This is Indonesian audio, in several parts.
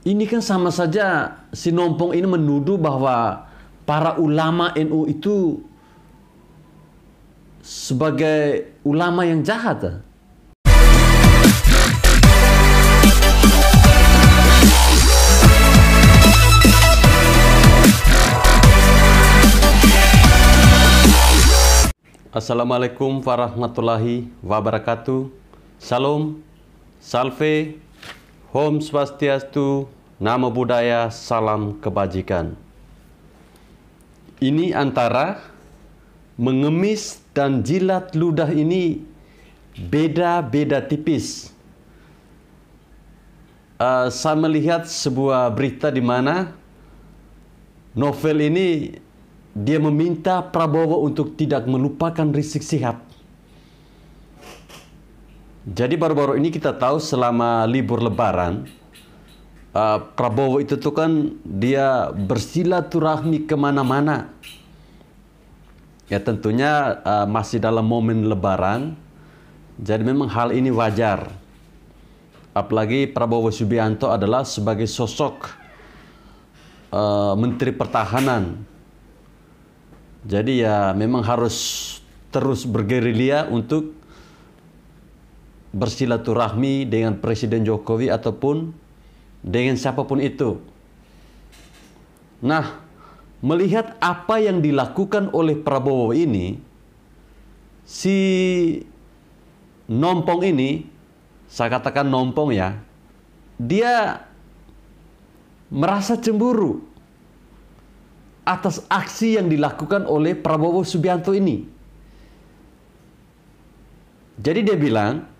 Ini kan sama saja si Nompong ini menuduh bahwa para ulama NU itu sebagai ulama yang jahat. Assalamualaikum warahmatullahi wabarakatuh. Salam, salve, Om Swastiastu, Namo Buddhaya, salam kebajikan. Ini antara mengemis dan jilat ludah ini beda-beda tipis. Saya melihat sebuah berita di mana novel ini dia meminta Prabowo untuk tidak melupakan Rizik Syihab. Jadi baru-baru ini kita tahu selama libur Lebaran, Prabowo itu tuh kan dia bersilaturahmi kemana-mana. Ya tentunya masih dalam momen Lebaran, jadi memang hal ini wajar. Apalagi Prabowo Subianto adalah sebagai sosok Menteri Pertahanan. Jadi ya memang harus terus bergerilya untuk bersilaturahmi dengan Presiden Jokowi ataupun dengan siapapun itu. Nah, melihat apa yang dilakukan oleh Prabowo ini, si Nompong ini, saya katakan Nompong ya, dia merasa cemburu atas aksi yang dilakukan oleh Prabowo Subianto ini. Jadi dia bilang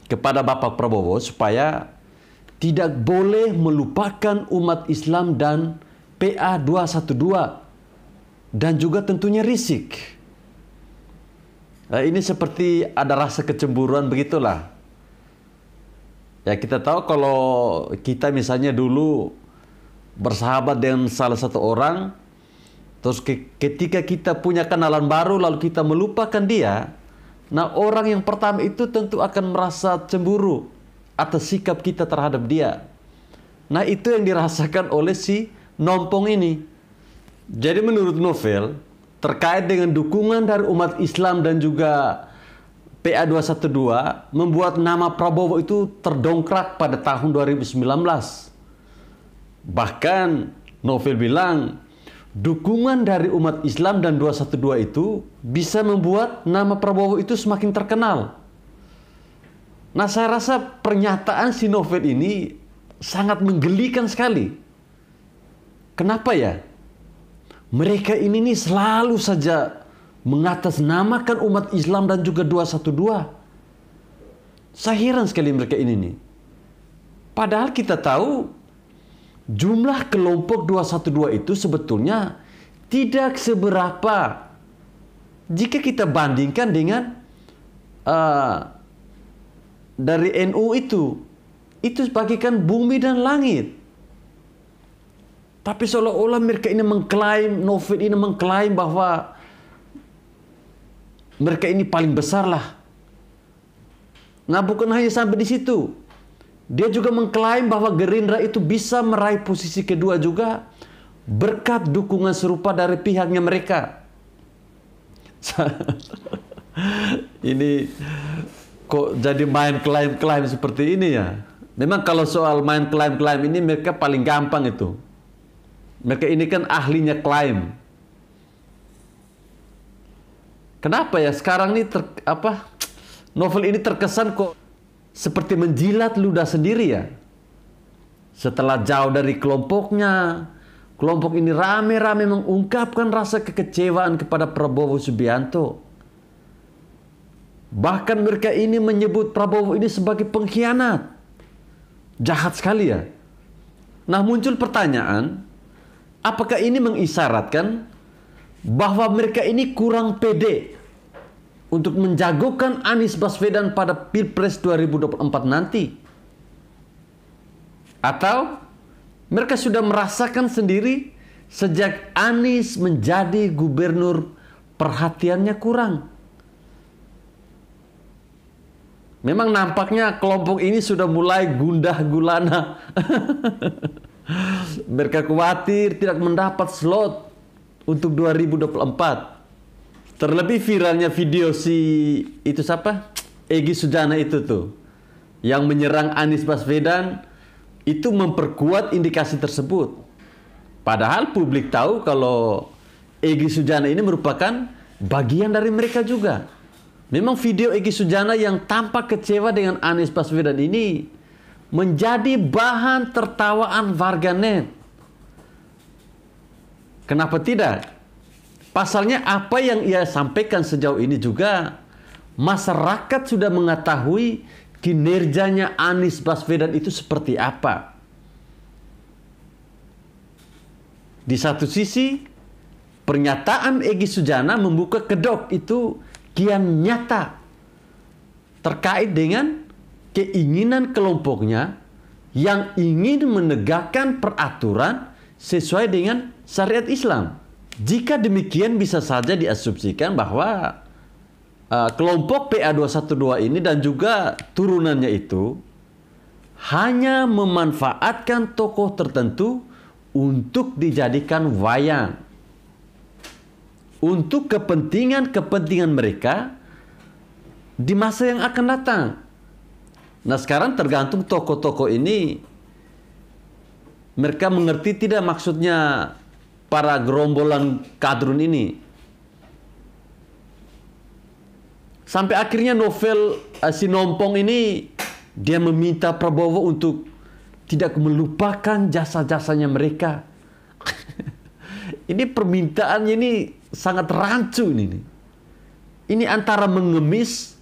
kepada Bapak Prabowo supaya tidak boleh melupakan umat Islam dan PA 212 dan juga tentunya Rizik. Nah, ini seperti ada rasa kecemburuan begitulah. Ya kita tahu kalau kita misalnya dulu bersahabat dengan salah satu orang, terus ketika kita punya kenalan baru lalu kita melupakan dia, nah orang yang pertama itu tentu akan merasa cemburu atas sikap kita terhadap dia. Nah itu yang dirasakan oleh si Nompong ini. Jadi menurut novel, terkait dengan dukungan dari umat Islam dan juga PA 212 membuat nama Prabowo itu terdongkrak pada tahun 2019. Bahkan novel bilang dukungan dari umat Islam dan 212 itu bisa membuat nama Prabowo itu semakin terkenal. Nah saya rasa pernyataan si novel ini sangat menggelikan sekali. Kenapa ya? Mereka ini nih selalu saja mengatasnamakan umat Islam dan juga 212. Saya heran sekali mereka ini nih. Padahal kita tahu jumlah kelompok 212 itu sebetulnya tidak seberapa jika kita bandingkan dengan dari NU itu bagikan bumi dan langit. Tapi seolah-olah mereka ini mengklaim, novel ini mengklaim bahwa mereka ini paling besar lah. Nah bukan hanya sampai di situ. Dia juga mengklaim bahwa Gerindra itu bisa meraih posisi kedua juga berkat dukungan serupa dari pihaknya mereka. Ini kok jadi main klaim-klaim seperti ini ya. Memang kalau soal main klaim-klaim ini mereka paling gampang itu. Mereka ini kan ahlinya klaim. Kenapa ya sekarang ini novel ini terkesan kok seperti menjilat ludah sendiri ya. Setelah jauh dari kelompoknya, kelompok ini rame-rame mengungkapkan rasa kekecewaan kepada Prabowo Subianto. Bahkan mereka ini menyebut Prabowo ini sebagai pengkhianat. Jahat sekali ya. Nah muncul pertanyaan, apakah ini mengisyaratkan bahwa mereka ini kurang pede untuk menjagokan Anies Baswedan pada Pilpres 2024 nanti? Atau mereka sudah merasakan sendiri sejak Anies menjadi gubernur perhatiannya kurang? Memang nampaknya kelompok ini sudah mulai gundah gulana. Mereka khawatir tidak mendapat slot untuk 2024. Terlebih viralnya video itu siapa? Egy Sujana itu tuh, yang menyerang Anies Baswedan, itu memperkuat indikasi tersebut. Padahal publik tahu kalau Egy Sujana ini merupakan bagian dari mereka juga. Memang video Egy Sujana yang tampak kecewa dengan Anies Baswedan ini menjadi bahan tertawaan warganet. Kenapa tidak? Pasalnya apa yang ia sampaikan sejauh ini juga masyarakat sudah mengetahui kinerjanya Anies Baswedan itu seperti apa. Di satu sisi, pernyataan Egy Sujana membuka kedok itu kian nyata terkait dengan keinginan kelompoknya yang ingin menegakkan peraturan sesuai dengan syariat Islam. Jika demikian bisa saja diasumsikan bahwa kelompok PA212 ini dan juga turunannya itu hanya memanfaatkan tokoh tertentu untuk dijadikan wayang untuk kepentingan mereka di masa yang akan datang. Nah, sekarang tergantung tokoh-tokoh ini mereka mengerti tidak maksudnya para gerombolan kadrun ini. Sampai akhirnya novel si Nompong ini dia meminta Prabowo untuk tidak melupakan jasa-jasanya mereka. Ini permintaannya ini sangat rancu ini. Ini antara mengemis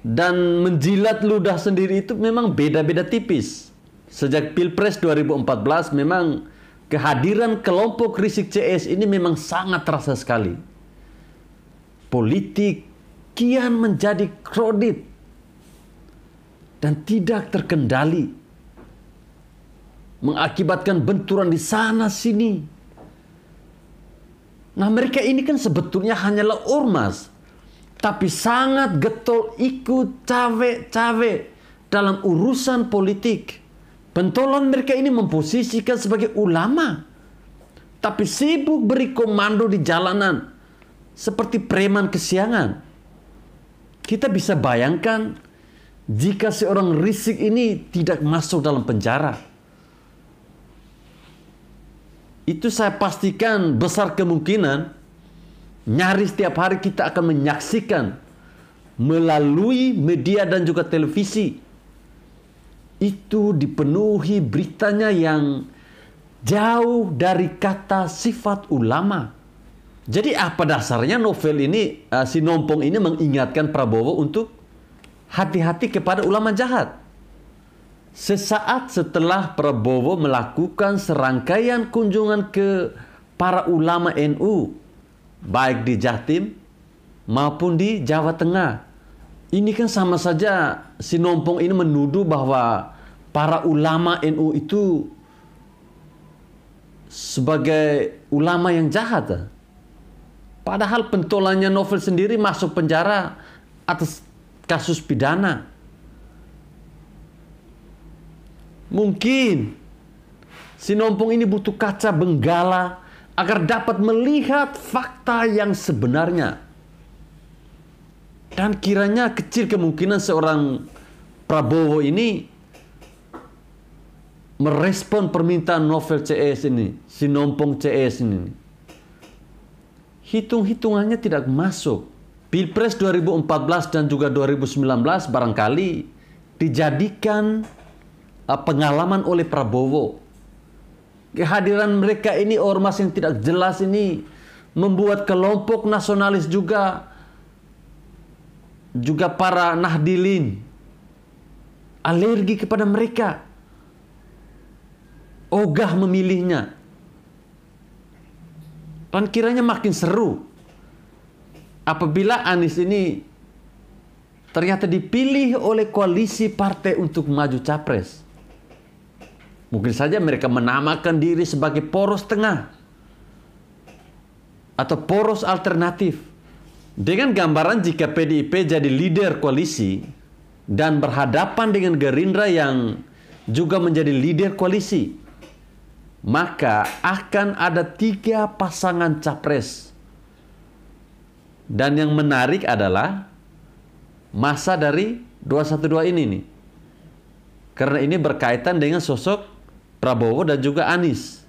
dan menjilat ludah sendiri itu memang beda-beda tipis. Sejak Pilpres 2014 memang kehadiran kelompok Risik CS ini memang sangat terasa sekali. Politik kian menjadi kredit dan tidak terkendali, mengakibatkan benturan di sana sini. Nah, mereka ini kan sebetulnya hanyalah ormas, tapi sangat getol ikut cawe-cawe dalam urusan politik. Pentolan mereka ini memposisikan sebagai ulama, tapi sibuk beri komando di jalanan seperti preman kesiangan. Kita bisa bayangkan jika seorang Risik ini tidak masuk dalam penjara. Itu saya pastikan besar kemungkinan nyaris setiap hari kita akan menyaksikan melalui media dan juga televisi. Itu dipenuhi beritanya yang jauh dari kata sifat ulama. Jadi apa dasarnya novel ini, si Nompong ini mengingatkan Prabowo untuk hati-hati kepada ulama jahat. Sesaat setelah Prabowo melakukan serangkaian kunjungan ke para ulama NU, baik di Jatim maupun di Jawa Tengah. Ini kan sama saja si Nompong ini menuduh bahwa para ulama NU itu sebagai ulama yang jahat. Padahal pentolannya novel sendiri masuk penjara atas kasus pidana. Mungkin si Nompong ini butuh kaca benggala agar dapat melihat fakta yang sebenarnya. Dan kiranya kecil kemungkinan seorang Prabowo ini merespon permintaan novel CS ini, si Nompong CS ini. Hitung-hitungannya tidak masuk. Pilpres 2014 dan juga 2019 barangkali dijadikan pengalaman oleh Prabowo. Kehadiran mereka ini, ormas yang tidak jelas ini, membuat kelompok nasionalis juga para Nahdilin alergi kepada mereka, ogah memilihnya. Dan kiranya makin seru apabila Anies ini ternyata dipilih oleh koalisi partai untuk maju capres. Mungkin saja mereka menamakan diri sebagai poros tengah atau poros alternatif. Dengan gambaran jika PDIP jadi leader koalisi dan berhadapan dengan Gerindra yang juga menjadi leader koalisi, maka akan ada 3 pasangan capres. Dan yang menarik adalah masa dari 212 ini nih. Karena ini berkaitan dengan sosok Prabowo dan juga Anies.